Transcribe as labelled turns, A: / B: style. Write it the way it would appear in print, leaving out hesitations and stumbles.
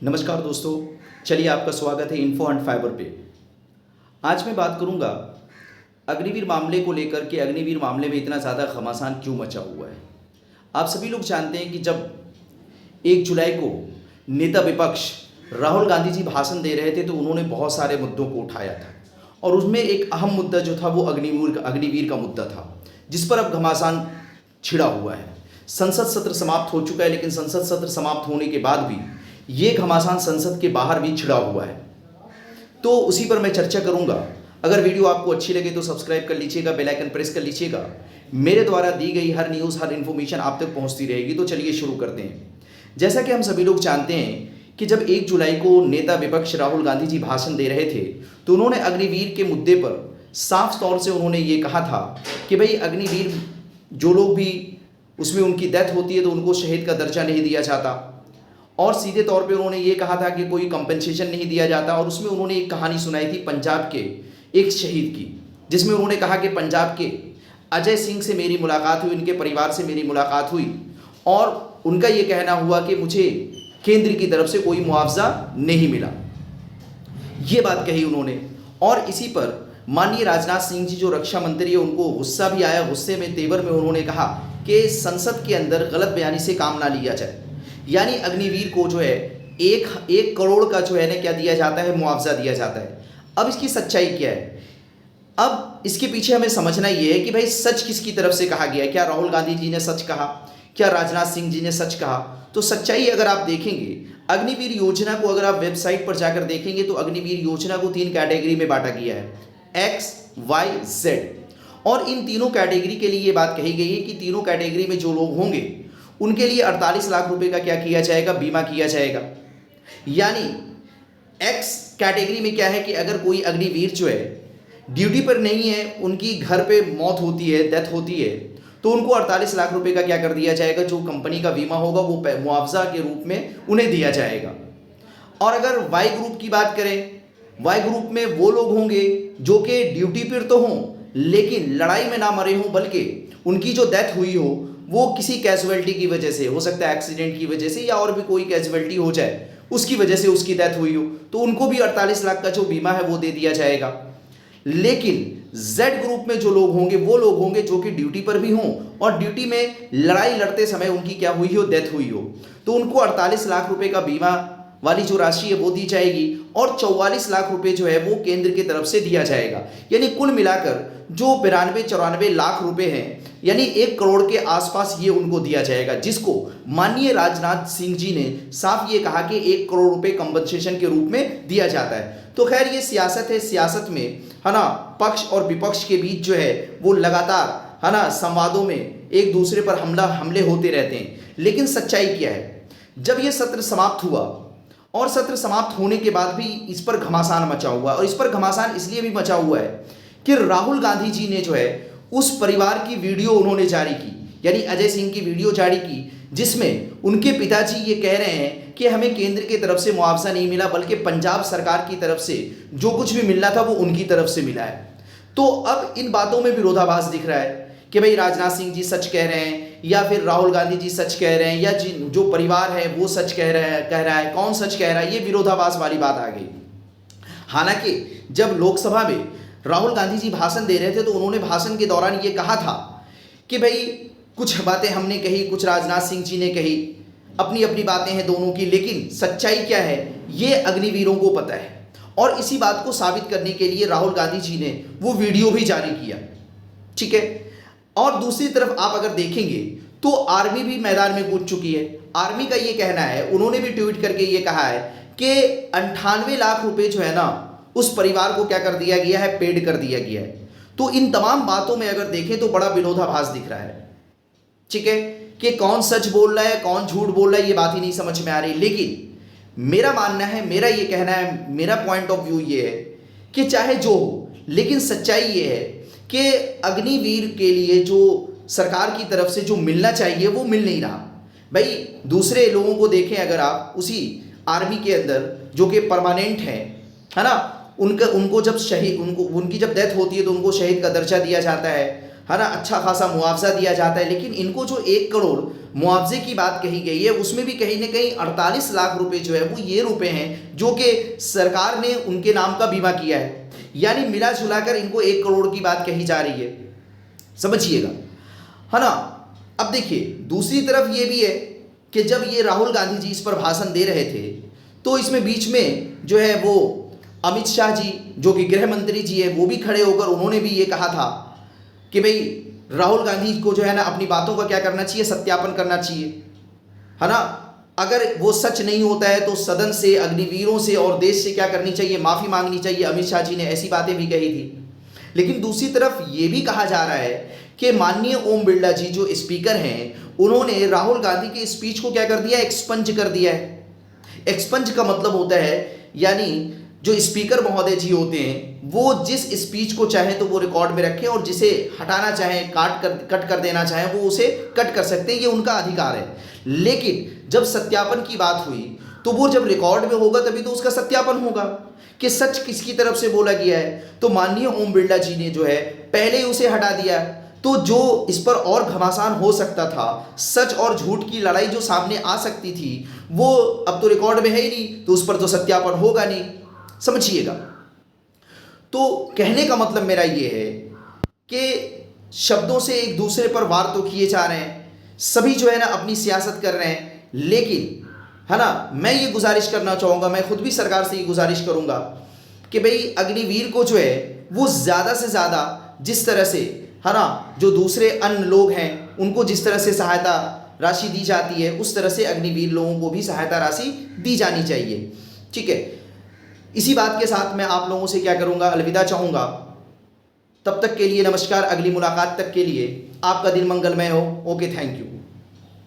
A: नमस्कार दोस्तों, चलिए आपका स्वागत है इन्फो एंड फाइबर पे। आज मैं बात करूंगा अग्निवीर मामले को लेकर के। अग्निवीर मामले में इतना ज़्यादा घमासान क्यों मचा हुआ है। आप सभी लोग जानते हैं कि जब 1 जुलाई को नेता विपक्ष राहुल गांधी जी भाषण दे रहे थे तो उन्होंने बहुत सारे मुद्दों को उठाया था और उसमें एक अहम मुद्दा जो था वो अग्निवीर का मुद्दा था, जिस पर अब घमासान छिड़ा हुआ है। संसद सत्र समाप्त हो चुका है, लेकिन संसद सत्र समाप्त होने के बाद भी ये घमासान संसद के बाहर भी छिड़ा हुआ है, तो उसी पर मैं चर्चा करूंगा। अगर वीडियो आपको अच्छी लगे तो सब्सक्राइब कर लीजिएगा, बेल आइकन प्रेस कर लीजिएगा। मेरे द्वारा दी गई हर न्यूज़, हर इन्फॉर्मेशन आप तक पहुंचती रहेगी। तो चलिए शुरू करते हैं। जैसा कि हम सभी लोग जानते हैं कि जब 1 जुलाई को नेता विपक्ष राहुल गांधी जी भाषण दे रहे थे तो उन्होंने अग्निवीर के मुद्दे पर साफ तौर से उन्होंने ये कहा था कि भाई अग्निवीर जो लोग भी उसमें उनकी डेथ होती है तो उनको शहीद का दर्जा नहीं दिया जाता, और सीधे तौर पे उन्होंने ये कहा था कि कोई कंपनसेशन नहीं दिया जाता। और उसमें उन्होंने एक कहानी सुनाई थी पंजाब के एक शहीद की, जिसमें उन्होंने कहा कि पंजाब के अजय सिंह से मेरी मुलाकात हुई, उनके परिवार से मेरी मुलाकात हुई और उनका ये कहना हुआ कि मुझे केंद्र की तरफ से कोई मुआवजा नहीं मिला। ये बात कही उन्होंने। और इसी पर माननीय राजनाथ सिंह जी जो रक्षा मंत्री है उनको गुस्सा भी आया। गुस्से में तेवर में उन्होंने कहा कि संसद के अंदर गलत बयानी से काम ना लिया जाए, यानी अग्निवीर को जो है एक करोड़ का जो है ना क्या दिया जाता है, मुआवजा दिया जाता है। अब इसकी सच्चाई क्या है? अब इसके पीछे हमें समझना ये है कि भाई सच किसकी तरफ से कहा गया है। क्या राहुल गांधी जी ने सच कहा? क्या राजनाथ सिंह जी ने सच कहा? तो सच्चाई अगर आप देखेंगे, अग्निवीर योजना को अगर आप वेबसाइट पर जाकर देखेंगे तो अग्निवीर योजना को 3 कैटेगरी में बांटा गया है, एक्स, वाई, जेड। और इन तीनों कैटेगरी के लिए ये बात कही गई है कि तीनों कैटेगरी में जो लोग होंगे उनके लिए 48 लाख रुपए का क्या किया जाएगा, बीमा किया जाएगा। यानी एक्स कैटेगरी में क्या है कि अगर कोई अग्निवीर जो है ड्यूटी पर नहीं है, उनकी घर पे मौत होती है, डेथ होती है, तो उनको 48 लाख रुपए का क्या कर दिया जाएगा, जो कंपनी का बीमा होगा वो मुआवजा के रूप में उन्हें दिया जाएगा। और अगर वाई ग्रुप की बात करें, वाई ग्रुप में वो लोग होंगे जो कि ड्यूटी पर तो हों लेकिन लड़ाई में ना मरे हों, बल्कि उनकी जो डेथ हुई हो वो किसी कैजुअलिटी की वजह से हो सकता है, एक्सीडेंट की वजह से या और भी कोई कैजुअलिटी हो जाए उसकी वजह से उसकी डेथ हुई हो, तो उनको भी 48 लाख का जो बीमा है वो दे दिया जाएगा। लेकिन जेड ग्रुप में जो लोग होंगे वो लोग होंगे जो कि ड्यूटी पर भी हों और ड्यूटी में लड़ाई लड़ते समय उनकी क्या हुई हो, डेथ हुई हो, तो उनको 48 लाख रुपए का बीमा वाली जो राशि है वो दी जाएगी और 44 लाख रुपए जो है वो केंद्र की तरफ से दिया जाएगा। यानी कुल मिलाकर जो 92-94 लाख रुपए हैं, यानी 1 करोड़ के आसपास ये उनको दिया जाएगा, जिसको माननीय राजनाथ सिंह जी ने साफ ये कहा कि 1 करोड़ रुपए कंपनसेशन के रूप में दिया जाता है। तो खैर ये सियासत है, सियासत में है ना पक्ष और विपक्ष के बीच जो है वो लगातार है ना संवादों में एक दूसरे पर हमले होते रहते हैं। लेकिन सच्चाई क्या है? जब ये सत्र समाप्त हुआ और सत्र समाप्त होने के बाद भी इस पर घमासान मचा हुआ, और इस पर घमासान इसलिए भी मचा हुआ है कि राहुल गांधी जी ने जो है उस परिवार की वीडियो उन्होंने जारी की, यानी अजय सिंह की वीडियो जारी की, जिसमें उनके पिताजी ये कह रहे हैं कि हमें केंद्र की तरफ से मुआवजा नहीं मिला, बल्कि पंजाब सरकार की तरफ से जो कुछ भी मिलना था वो उनकी तरफ से मिला है। तो अब इन बातों में विरोधाभास दिख रहा है कि भाई राजनाथ सिंह जी सच कह रहे हैं या फिर राहुल गांधी जी सच कह रहे हैं या जो परिवार है वो सच कह रहा है, कौन सच कह रहा है, ये विरोधाभास वाली बात आ गई। हालांकि जब लोकसभा में राहुल गांधी जी भाषण दे रहे थे तो उन्होंने भाषण के दौरान ये कहा था कि भाई कुछ बातें हमने कही, कुछ राजनाथ सिंह जी ने कही, अपनी अपनी बातें हैं दोनों की, लेकिन सच्चाई क्या है ये अग्निवीरों को पता है। और इसी बात को साबित करने के लिए राहुल गांधी जी ने वो वीडियो भी जारी किया, ठीक है। और दूसरी तरफ आप अगर देखेंगे तो आर्मी भी मैदान में कूद चुकी है। आर्मी का ये कहना है, उन्होंने भी ट्वीट करके ये कहा है कि 98 लाख रुपए जो है ना उस परिवार को क्या कर दिया गया है, पेड कर दिया गया है। तो इन तमाम बातों में अगर देखें तो बड़ा विरोधाभास दिख रहा है, ठीक है, कि कौन सच बोल रहा है कौन झूठ बोल रहा है ये बात ही नहीं समझ में आ रही। लेकिन मेरा मानना है, मेरा ये कहना है, मेरा पॉइंट ऑफ व्यू ये है कि चाहे जो हो, लेकिन सच्चाई ये है कि अग्निवीर के लिए जो सरकार की तरफ से जो मिलना चाहिए वो मिल नहीं रहा। भाई दूसरे लोगों को देखें, अगर आप उसी आर्मी के अंदर जो कि परमानेंट है ना, उनको जब शहीद उनकी जब डेथ होती है तो उनको शहीद का दर्जा दिया जाता है है ना, अच्छा खासा मुआवजा दिया जाता है, लेकिन इनको जो 1 करोड़ मुआवजे की बात कही गई है उसमें भी कहीं ना कहीं 48 लाख रुपए जो है वो ये रुपए हैं जो कि सरकार ने उनके नाम का बीमा किया है, यानी मिला जुलाकर इनको 1 करोड़ की बात कही जा रही है, समझिएगा, है ना। अब देखिए दूसरी तरफ ये भी है कि जब ये राहुल गांधी जी इस पर भाषण दे रहे थे तो इसमें बीच में जो है वो अमित शाह जी जो कि गृह मंत्री जी है वो भी खड़े होकर उन्होंने भी ये कहा था कि भाई राहुल गांधी को जो है ना अपनी बातों का क्या करना चाहिए, सत्यापन करना चाहिए, है ना। अगर वो सच नहीं होता है तो सदन से, अग्निवीरों से और देश से क्या करनी चाहिए, माफ़ी मांगनी चाहिए। अमित शाह जी ने ऐसी बातें भी कही थी। लेकिन दूसरी तरफ ये भी कहा जा रहा है कि माननीय ओम बिरला जी जो स्पीकर हैं उन्होंने राहुल गांधी के स्पीच को क्या कर दिया, एक्सपंज कर दिया है। एक्सपंज का मतलब होता है यानी जो स्पीकर महोदय जी होते हैं वो जिस स्पीच को चाहे तो वो रिकॉर्ड में रखें और जिसे हटाना चाहे, कट कर देना चाहे वो उसे कट कर सकते हैं, ये उनका अधिकार है। लेकिन जब सत्यापन की बात हुई तो वो जब रिकॉर्ड में होगा तभी तो उसका सत्यापन होगा कि सच किसकी तरफ से बोला गया है। तो माननीय ओम बिरला जी ने जो है पहले ही उसे हटा दिया, तो जो इस पर और घमासान हो सकता था, सच और झूठ की लड़ाई जो सामने आ सकती थी, वो अब तो रिकॉर्ड में है ही नहीं, तो उस पर तो सत्यापन होगा नहीं, समझिएगा। तो कहने का मतलब मेरा ये है कि शब्दों से एक दूसरे पर वार तो किए जा रहे हैं, सभी जो है ना अपनी सियासत कर रहे हैं, लेकिन है ना मैं ये गुजारिश करना चाहूँगा, मैं खुद भी सरकार से ये गुजारिश करूँगा कि भाई अग्निवीर को जो है वो ज़्यादा से ज़्यादा जिस तरह से, है ना, जो दूसरे अन्य लोग हैं उनको जिस तरह से सहायता राशि दी जाती है उस तरह से अग्निवीर लोगों को भी सहायता राशि दी जानी चाहिए, ठीक है। इसी बात के साथ मैं आप लोगों से क्या करूँगा, अलविदा चाहूँगा। तब तक के लिए नमस्कार, अगली मुलाकात तक के लिए आपका दिन मंगलमय हो। Okay, thank you.